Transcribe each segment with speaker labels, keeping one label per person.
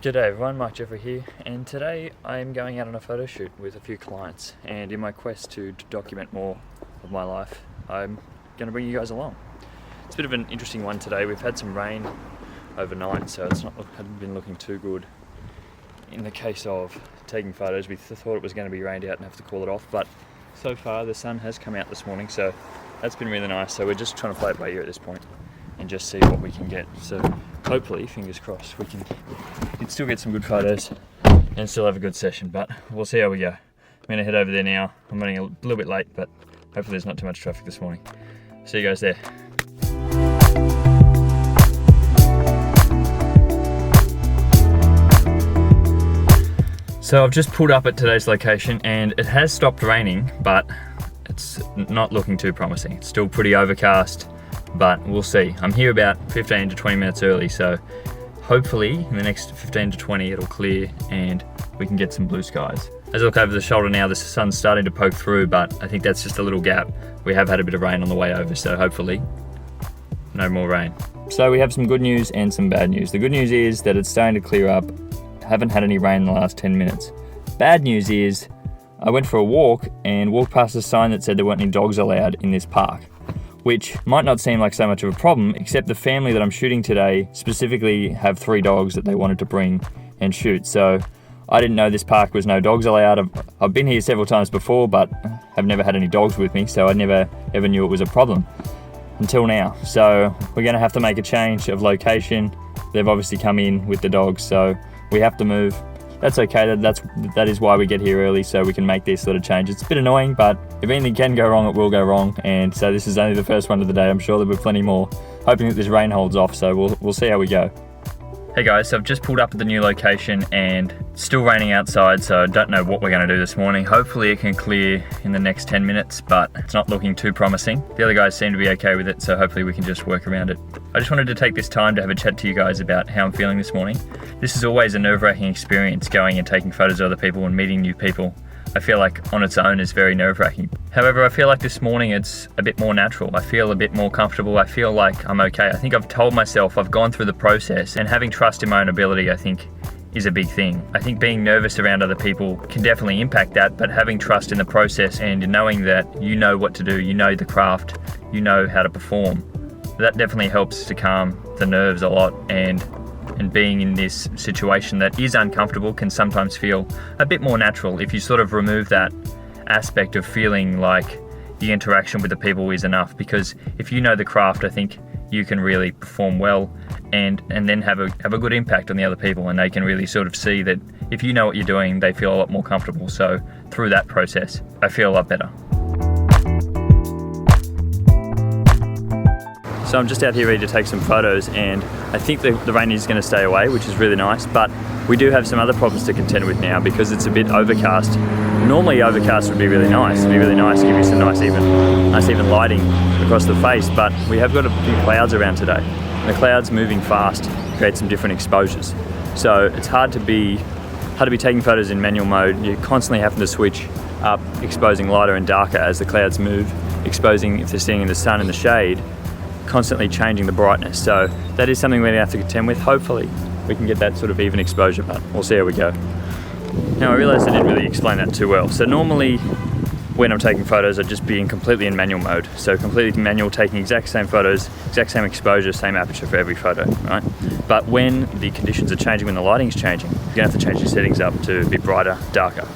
Speaker 1: G'day everyone, Mark Jeffrey here, and today I'm going out on a photo shoot with a few clients, and in my quest to document more of my life, I'm going to bring you guys along. It's a bit of an interesting one today. We've had some rain overnight, so hasn't been looking too good. In the case of taking photos, we thought it was going to be rained out and have to call it off, but so far the sun has come out this morning, so that's been really nice. So we're just trying to play it by ear at this point and just see what we can get. So hopefully, fingers crossed, we can still get some good photos and still have a good session, but we'll see how we go. I'm going to head over there now. I'm running a little bit late, but hopefully there's not too much traffic this morning. See you guys there. So I've just pulled up at today's location and it has stopped raining, but it's not looking too promising. It's still pretty overcast, but we'll see. I'm here about 15 to 20 minutes early, so hopefully in the next 15 to 20 it'll clear and we can get some blue skies. As I look over the shoulder now, the sun's starting to poke through, but I think that's just a little gap. We have had a bit of rain on the way over, so hopefully no more rain. So we have some good news and some bad news. The good news is that it's starting to clear up. Haven't had any rain in the last 10 minutes. Bad news is I went for a walk and walked past a sign that said there weren't any dogs allowed in this park, which might not seem like so much of a problem, except the family that I'm shooting today specifically have 3 dogs that they wanted to bring and shoot. So I didn't know this park was no dogs allowed. I've been here several times before, but I've never had any dogs with me, so I never ever knew it was a problem until now. So we're gonna have to make a change of location. They've obviously come in with the dogs, so we have to move. That's okay, that is why we get here early, so we can make these sort of changes. It's a bit annoying, but if anything can go wrong, it will go wrong. And so this is only the first one of the day. I'm sure there'll be plenty more. Hoping that this rain holds off, so we'll see how we go. Hey guys, so I've just pulled up at the new location and it's still raining outside, so I don't know what we're gonna do this morning. Hopefully it can clear in the next 10 minutes, but it's not looking too promising. The other guys seem to be okay with it, so hopefully we can just work around it. I just wanted to take this time to have a chat to you guys about how I'm feeling this morning. This is always a nerve-wracking experience, going and taking photos of other people and meeting new people. I feel like on its own is very nerve-wracking. However, I feel like this morning it's a bit more natural. I feel a bit more comfortable. I feel like I'm okay. I think I've told myself I've gone through the process, and having trust in my own ability, I think, is a big thing. I think being nervous around other people can definitely impact that, but having trust in the process and knowing that you know what to do, you know the craft, you know how to perform, that definitely helps to calm the nerves a lot. And being in this situation that is uncomfortable can sometimes feel a bit more natural if you sort of remove that aspect of feeling like the interaction with the people is enough. Because if you know the craft, I think you can really perform well and then have a good impact on the other people, and they can really sort of see that if you know what you're doing, they feel a lot more comfortable. So through that process, I feel a lot better. So I'm just out here ready to take some photos, and I think the rain is going to stay away, which is really nice, but we do have some other problems to contend with now because it's a bit overcast. Normally overcast would be really nice. It'd be really nice to give you some nice even lighting across the face, but we have got a few clouds around today. And the clouds moving fast create some different exposures. So it's hard to be taking photos in manual mode. You're constantly having to switch up, exposing lighter and darker as the clouds move, exposing if they're sitting in the sun and the shade, constantly changing the brightness. So that is something we're going to have to contend with. Hopefully we can get that sort of even exposure, but we'll see how we go. Now I realised I didn't really explain that too well. So normally when I'm taking photos, I'd just be completely in manual mode. So completely manual, taking exact same photos, exact same exposure, same aperture for every photo, right? But when the conditions are changing, when the lighting's changing, you're going to have to change your settings up to a bit brighter, darker.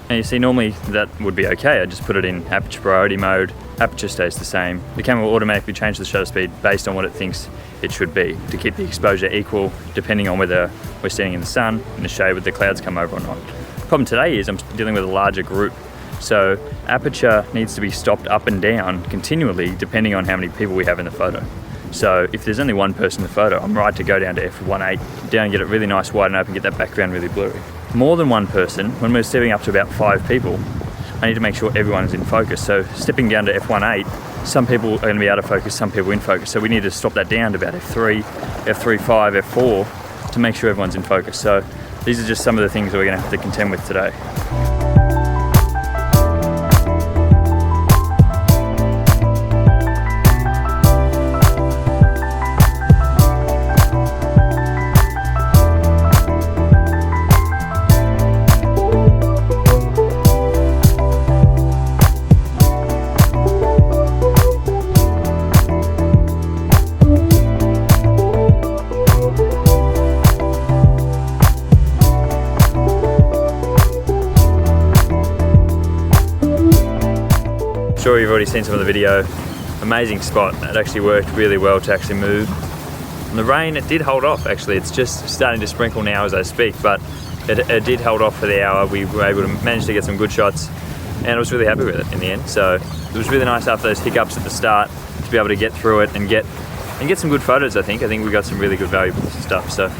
Speaker 1: And you see, normally that would be okay. I just put it in aperture priority mode, aperture stays the same. The camera will automatically change the shutter speed based on what it thinks it should be to keep the exposure equal, depending on whether we're standing in the sun, in the shade, with the clouds come over or not. The problem today is I'm dealing with a larger group. So aperture needs to be stopped up and down continually depending on how many people we have in the photo. So if there's only one person in the photo, I'm right to go down to f1.8, down and get it really nice, wide and open, get that background really blurry. More than one person, when we're stepping up to about 5 people, I need to make sure everyone is in focus. So stepping down to f1.8, some people are going to be out of focus, some people in focus. So we need to stop that down to about f3, f3.5, f4 to make sure everyone's in focus. So these are just some of the things that we're going to have to contend with today. sure you've already seen some of the video. Amazing spot. It actually worked really well to actually move. And the rain, it did hold off actually. It's just starting to sprinkle now as I speak, but it did hold off for the hour. We were able to manage to get some good shots, and I was really happy with it in the end. So it was really nice after those hiccups at the start to be able to get through it and get some good photos. I think we got some really good valuable stuff. So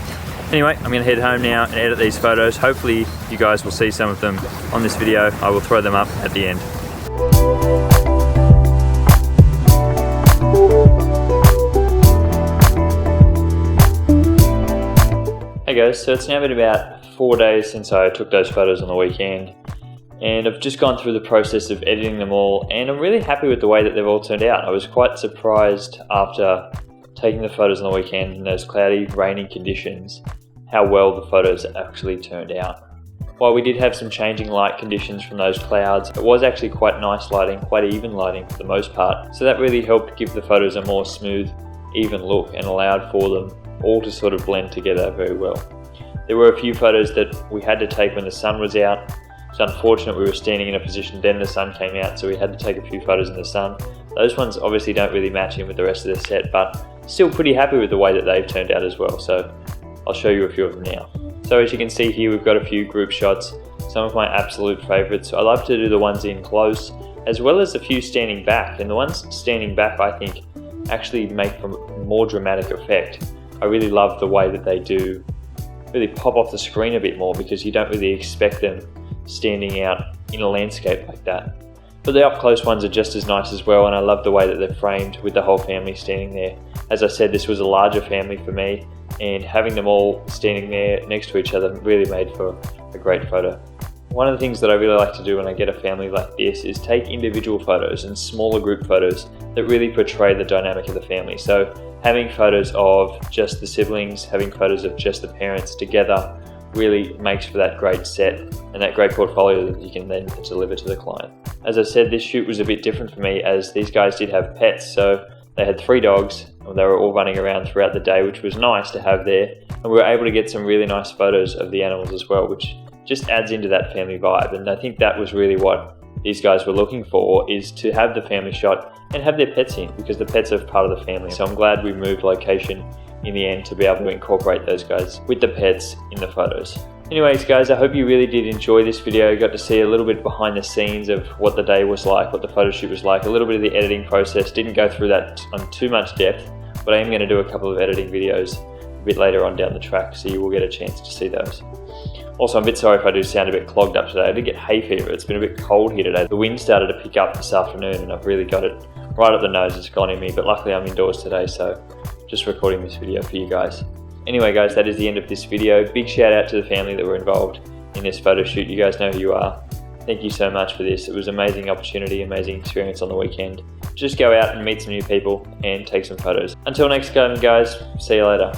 Speaker 1: anyway, I'm gonna head home now and edit these photos. Hopefully you guys will see some of them on this video. I will throw them up at the end. Hey guys, so it's now been about 4 days since I took those photos on the weekend, and I've just gone through the process of editing them all, and I'm really happy with the way that they've all turned out. I was quite surprised after taking the photos on the weekend in those cloudy, rainy conditions, how well the photos actually turned out. While we did have some changing light conditions from those clouds, it was actually quite nice lighting, quite even lighting for the most part, so that really helped give the photos a more smooth, even look and allowed for them all to sort of blend together very well. There were a few photos that we had to take when the sun was out. It's unfortunate we were standing in a position then the sun came out, so we had to take a few photos in the sun. Those ones obviously don't really match in with the rest of the set, but still pretty happy with the way that they've turned out as well, so I'll show you a few of them now. So as you can see here, we've got a few group shots, some of my absolute favourites. I love to do the ones in close, as well as a few standing back, and the ones standing back I think actually make for more dramatic effect. I really love the way that they do really pop off the screen a bit more, because you don't really expect them standing out in a landscape like that. But the up close ones are just as nice as well, and I love the way that they're framed with the whole family standing there. As I said, this was a larger family for me, and having them all standing there next to each other really made for a great photo. One of the things that I really like to do when I get a family like this is take individual photos and smaller group photos that really portray the dynamic of the family. So having photos of just the siblings, having photos of just the parents together really makes for that great set and that great portfolio that you can then deliver to the client. As I said, this shoot was a bit different for me as these guys did have pets. So they had 3 dogs and they were all running around throughout the day, which was nice to have there. And we were able to get some really nice photos of the animals as well, which just adds into that family vibe. And I think that was really what these guys were looking for, is to have the family shot and have their pets in, because the pets are part of the family. So I'm glad we moved location in the end to be able to incorporate those guys with the pets in the photos. Anyways guys, I hope you really did enjoy this video. You got to see a little bit behind the scenes of what the day was like, what the photo shoot was like, a little bit of the editing process. Didn't go through that on too much depth, but I am going to do a couple of editing videos a bit later on down the track, so you will get a chance to see those. Also, I'm a bit sorry if I do sound a bit clogged up today. I did get hay fever. It's been a bit cold here today. The wind started to pick up this afternoon and I've really got it right up the nose. It's gone in me, but luckily I'm indoors today, so just recording this video for you guys. Anyway guys, that is the end of this video. Big shout out to the family that were involved in this photo shoot. You guys know who you are. Thank you so much for this. It was an amazing opportunity, amazing experience on the weekend. Just go out and meet some new people and take some photos. Until next time guys, see you later.